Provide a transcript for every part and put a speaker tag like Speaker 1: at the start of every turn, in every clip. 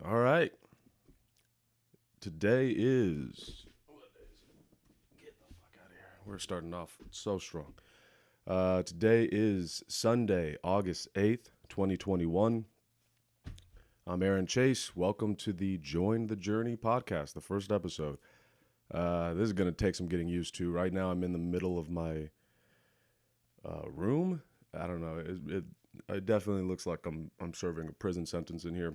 Speaker 1: All right. Today is. What day is it? Get the fuck out of here. We're starting off so strong. Today is Sunday, August 8th, 2021. I'm Aaron Chase. Welcome to the Join the Journey podcast, the first episode. This is going to take some getting used to. Right now, I'm in the middle of my room. I don't know. It definitely looks like I'm serving a prison sentence in here.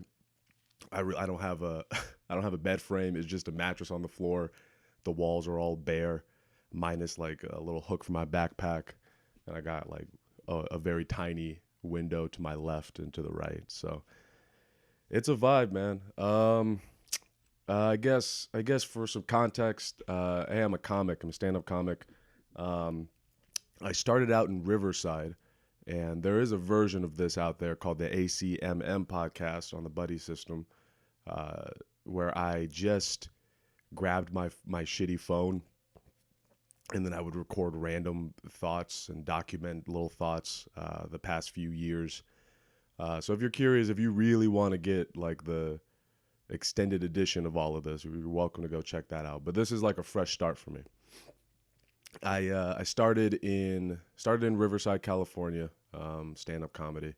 Speaker 1: I don't have a I don't have a bed frame. It's just a mattress on the floor. The walls are all bare, minus like a little hook for my backpack, and I got like a very tiny window to my left and to the right. So it's a vibe, man. I guess for some context, hey, I'm a comic. I'm a stand-up comic. Um, I started out in Riverside, and there is a version of this out there called the ACMM podcast on the Buddy system, uh, where I just grabbed my shitty phone and then I would record random thoughts and document little thoughts the past few years. So if you're curious, if you really want to get like the extended edition of all of this, you're welcome to go check that out. But this is like a fresh start for me. I started in Riverside, California, stand up comedy,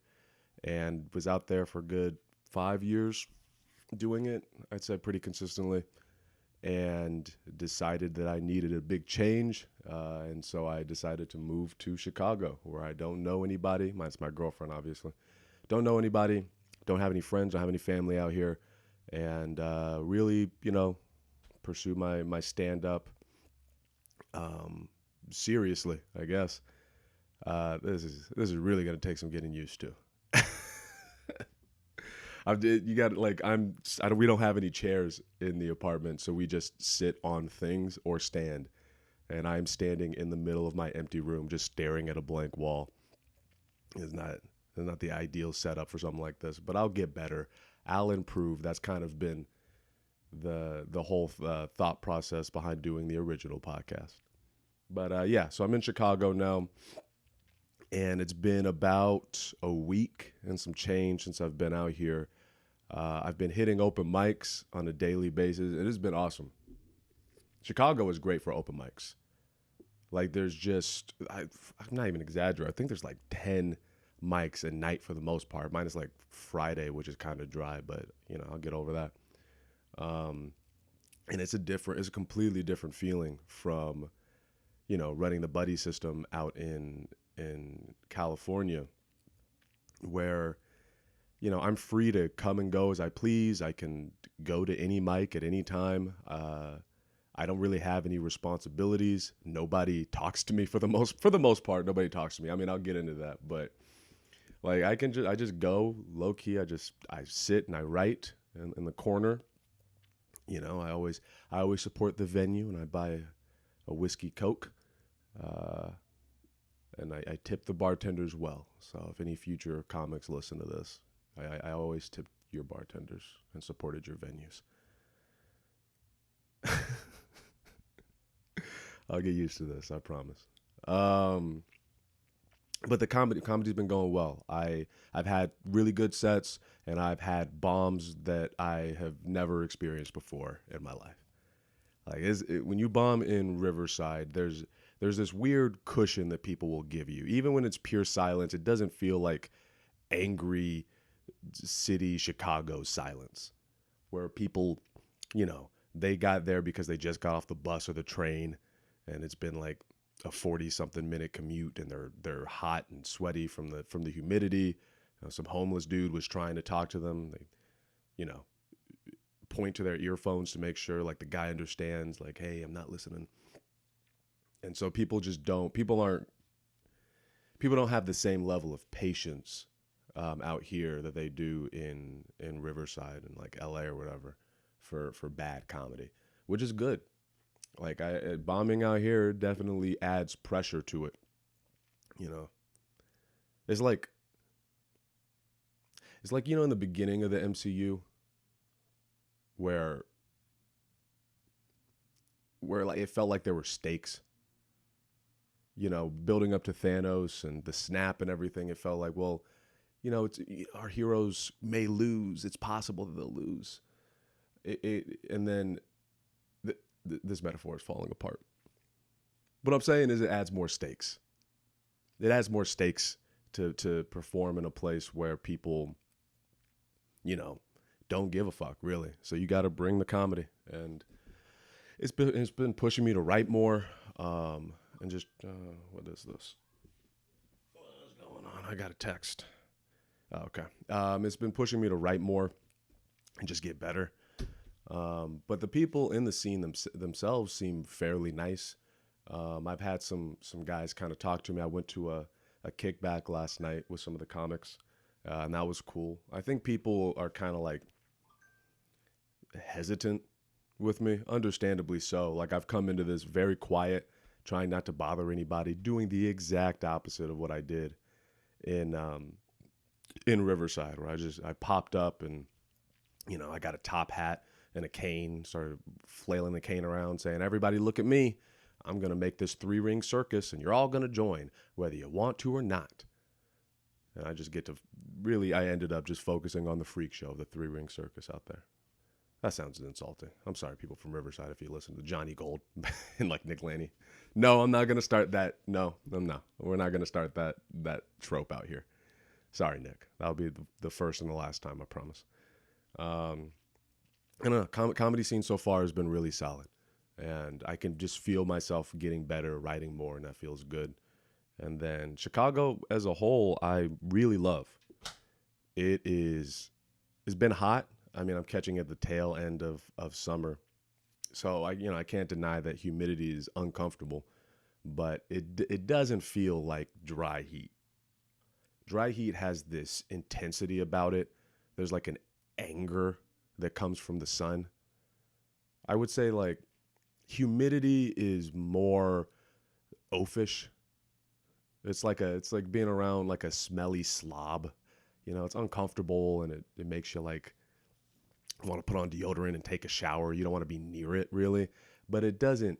Speaker 1: and was out there for a good 5 years doing it. I'd say pretty consistently, and decided that I needed a big change, and so I decided to move to Chicago, where I don't know anybody. Mine's my girlfriend, obviously. Don't know anybody. Don't have any friends. Don't have any family out here, and really, pursue my stand up um, seriously, I guess. This is really gonna take some getting used to. You got like I don't we don't have any chairs in the apartment, so we just sit on things or stand. And I'm standing in the middle of my empty room, just staring at a blank wall. It's not the ideal setup for something like this, but I'll get better. I'll improve. That's kind of been the whole thought process behind doing the original podcast. But yeah, so I'm in Chicago now, and it's been about a week and some change since I've been out here. I've been hitting open mics on a daily basis. It has been awesome. Chicago is great for open mics. Like there's I'm not even exaggerating. I think there's like 10 mics a night for the most part. Minus like Friday, which is kind of dry, but I'll get over that. Um, and it's a completely different feeling from running the buddy system out in California, where I'm free to come and go as I please. I can go to any mic at any time. I don't really have any responsibilities. Nobody talks to me for the most part. Nobody talks to me. I mean, I'll get into that, but like I just go low key. I sit and I write in the corner. I always support the venue, and I buy a whiskey Coke. Uh, and I tip the bartenders well. So if any future comics listen to this, I always tip your bartenders and supported your venues. I'll get used to this, I promise. Um, but the comedy's been going well. I've had really good sets, and I've had bombs that I have never experienced before in my life. When you bomb in Riverside, there's this weird cushion that people will give you. Even when it's pure silence, it doesn't feel like angry city Chicago silence, where people, you know, they got there because they just got off the bus or the train, and it's been like a 40 something minute commute, and they're hot and sweaty from the humidity. Some homeless dude was trying to talk to them. They, you know, point to their earphones to make sure like the guy understands, like, hey, I'm not listening. And so people don't have the same level of patience out here that they do in Riverside and like LA or whatever for bad comedy, which is good. Like bombing out here definitely adds pressure to it. You know, it's like in the beginning of the MCU where like it felt like there were stakes. Building up to Thanos and the snap and everything, it felt like, well, it's our heroes may lose. It's possible that they'll lose. And then this metaphor is falling apart. What I'm saying is it adds more stakes. It adds more stakes to perform in a place where people, you know, don't give a fuck really. So you got to bring the comedy, and it's been pushing me to write more. And just what is this? What is going on? I got a text. Oh, okay. It's been pushing me to write more and just get better. But the people in the scene themselves seem fairly nice. I've had some guys kind of talk to me. I went to a kickback last night with some of the comics, and that was cool. I think people are kind of like hesitant with me, understandably so. Like I've come into this very quiet, trying not to bother anybody, doing the exact opposite of what I did in Riverside, where I popped up and I got a top hat and a cane, started flailing the cane around, saying, "Everybody, look at me. I'm gonna make this 3-ring circus, and you're all gonna join, whether you want to or not." And I just get to really, I ended up just focusing on the freak show of the 3-ring circus out there. That sounds insulting. I'm sorry, people from Riverside, if you listen to Johnny Gold and like Nick Laney. No, I'm not gonna start that. No, I'm not. We're not gonna start that trope out here. Sorry, Nick. That'll be the first and the last time, I promise. I don't know. Comedy scene so far has been really solid, and I can just feel myself getting better, writing more, and that feels good. And then Chicago as a whole, I really love. It's been hot. I mean, I'm catching at the tail end of summer, so I can't deny that humidity is uncomfortable, but it doesn't feel like dry heat. Dry heat has this intensity about it. There's like an anger that comes from the sun. I would say like humidity is more oafish. It's like being around like a smelly slob. It's uncomfortable, and it makes you like want to put on deodorant and take a shower. You don't want to be near it really, but it doesn't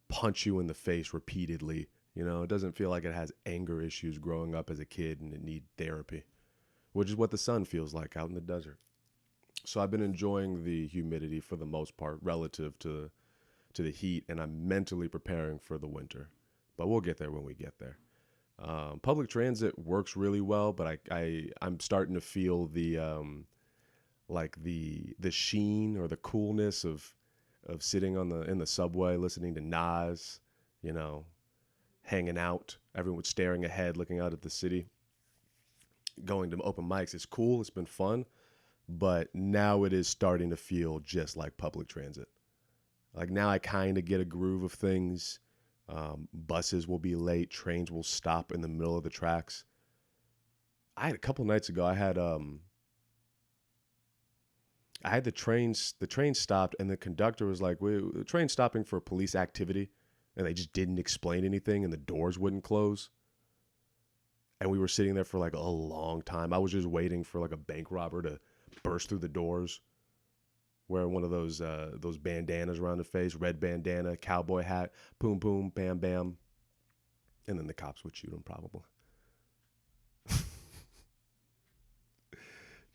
Speaker 1: punch you in the face repeatedly. It doesn't feel like it has anger issues growing up as a kid and it need therapy, which is what the sun feels like out in the desert. So I've been enjoying the humidity for the most part relative to the heat, and I'm mentally preparing for the winter. But we'll get there when we get there. Public transit works really well, but I'm starting to feel the sheen or the coolness of sitting in the subway listening to Nas, hanging out, everyone staring ahead, looking out at the city, going to open mics. It's cool. It's been fun. But now it is starting to feel just like public transit. Like now I kind of get a groove of things. Buses will be late. Trains will stop in the middle of the tracks. I had a couple nights ago, I had the train stopped, and the conductor was like, the train's stopping for police activity. And they just didn't explain anything, and the doors wouldn't close. And we were sitting there for like a long time. I was just waiting for like a bank robber to burst through the doors, wearing one of those bandanas around the face, red bandana, cowboy hat, boom, boom, bam, bam. And then the cops would shoot him probably.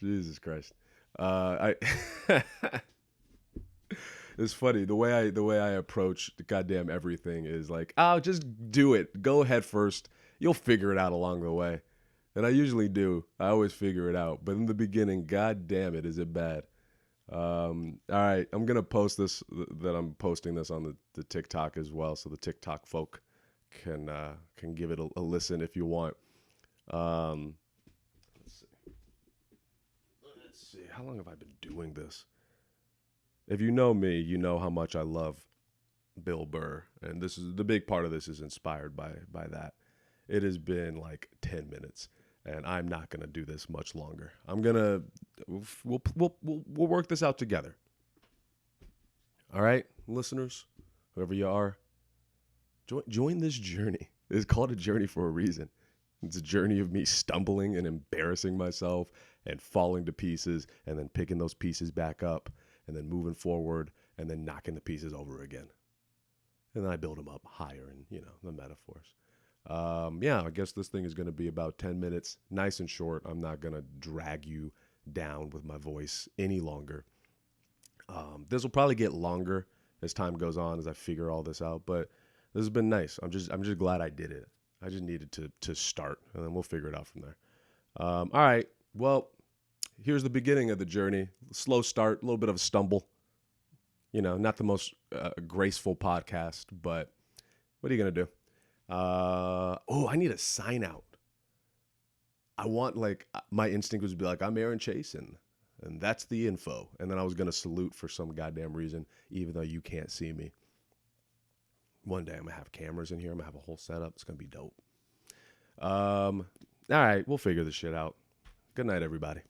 Speaker 1: Jesus Christ. I It's funny the way I approach the goddamn everything is like, oh, just do it. Go ahead first. You'll figure it out along the way. And I usually do. I always figure it out. But in the beginning, god damn it, is it bad. All right, I'm gonna post this. That I'm posting this on the TikTok as well, so the TikTok folk can give it a listen if you want. Um, let's see. Let's see. How long have I been doing this? If you know me, you know how much I love Bill Burr, and this is the big part of this is inspired by that. It has been like 10 minutes, and I'm not gonna do this much longer. We'll work this out together. All right, listeners, whoever you are, join this journey. It's called a journey for a reason. It's a journey of me stumbling and embarrassing myself and falling to pieces and then picking those pieces back up and then moving forward and then knocking the pieces over again. And then I build them up higher and, the metaphors. Yeah, I guess this thing is going to be about 10 minutes, nice and short. I'm not going to drag you down with my voice any longer. This will probably get longer as time goes on as I figure all this out, but this has been nice. I'm just glad I did it. I just needed to start, and then we'll figure it out from there. All right. Well, here's the beginning of the journey. Slow start, a little bit of a stumble. Not the most graceful podcast, but what are you gonna do? I need a sign out. I want like my instinct was to be like, I'm Aaron Chase, and that's the info. And then I was gonna salute for some goddamn reason, even though you can't see me. One day I'm gonna have cameras in here. I'm gonna have a whole setup. It's gonna be dope. All right, we'll figure this shit out. Good night, everybody.